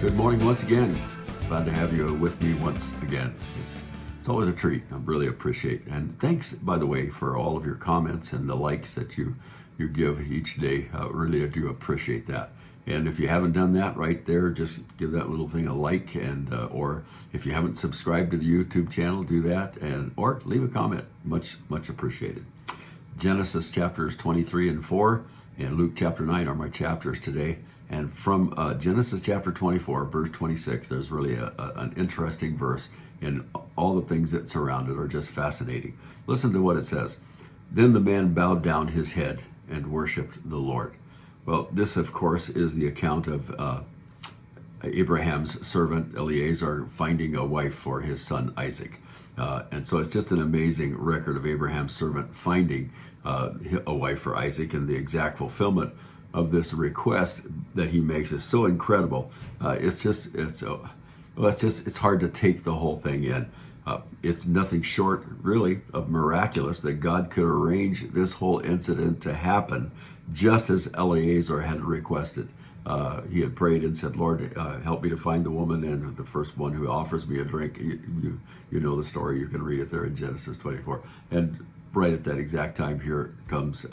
Good morning once again. Glad to have you with me once again. It's always a treat. I really appreciate it. And thanks, by the way, for all of your comments and the likes that you give each day. Really, I do appreciate that. And if you haven't done that right there, just give that little thing a like, and or if you haven't subscribed to the YouTube channel, do that, and or leave a comment. Much appreciated. Genesis chapters 23 and 4 and Luke chapter 9 are my chapters today. And from Genesis chapter 24, verse 26, there's really an interesting verse, and all the things that surround it are just fascinating. Listen to what it says. Then the man bowed down his head and worshiped the Lord. Well, this, of course, is the account of Abraham's servant Eliezer finding a wife for his son Isaac. And so it's just an amazing record of Abraham's servant finding a wife for Isaac, and the exact fulfillment of this request that he makes is so incredible. It's hard to take the whole thing in. It's nothing short, really, of miraculous that God could arrange this whole incident to happen just as Eliezer had requested. He had prayed and said, Lord, help me to find the woman, and the first one who offers me a drink. You know the story. You can read it there in Genesis 24. And right at that exact time, here comes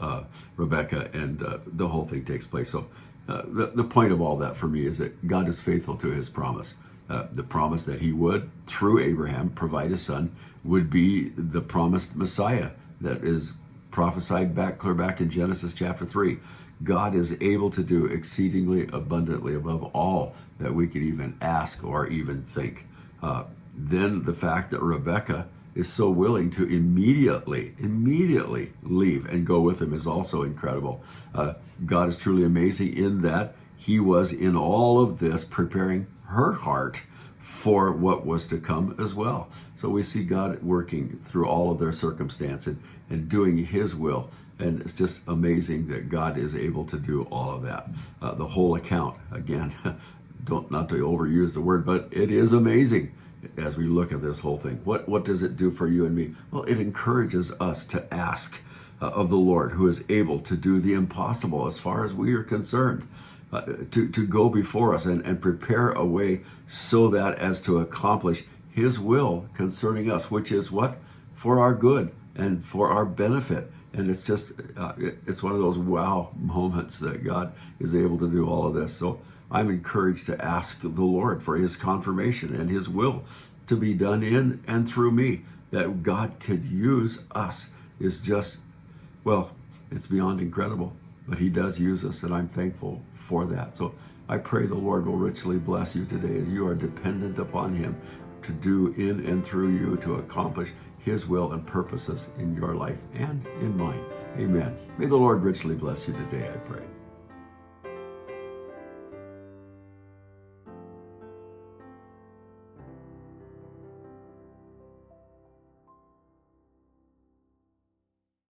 Rebecca, and the whole thing takes place. So the point of all that for me is that God is faithful to his promise. The promise that he would, through Abraham, provide a son would be the promised Messiah that is prophesied clear back in Genesis chapter 3. God is able to do exceedingly abundantly above all that we could even ask or even think. Then the fact that Rebecca is so willing to immediately leave and go with him is also incredible. God is truly amazing in that he was in all of this preparing her heart for what was to come as well. So we see God working through all of their circumstances and doing his will. And it's just amazing that God is able to do all of that. The whole account, again, not to overuse the word, but it is amazing as we look at this whole thing. What does it do for you and me? Well, it encourages us to ask of the Lord, who is able to do the impossible as far as we are concerned, to go before us and prepare a way so that as to accomplish his will concerning us, which is what? For our good and for our benefit. And it's just, it's one of those wow moments that God is able to do all of this. So I'm encouraged to ask the Lord for his confirmation and his will to be done in and through me. That God could use us is just, well, it's beyond incredible. But he does use us, and I'm thankful for that. So I pray the Lord will richly bless you today as you are dependent upon him to do in and through you to accomplish his will and purposes in your life and in mine. Amen. May the Lord richly bless you today, I pray.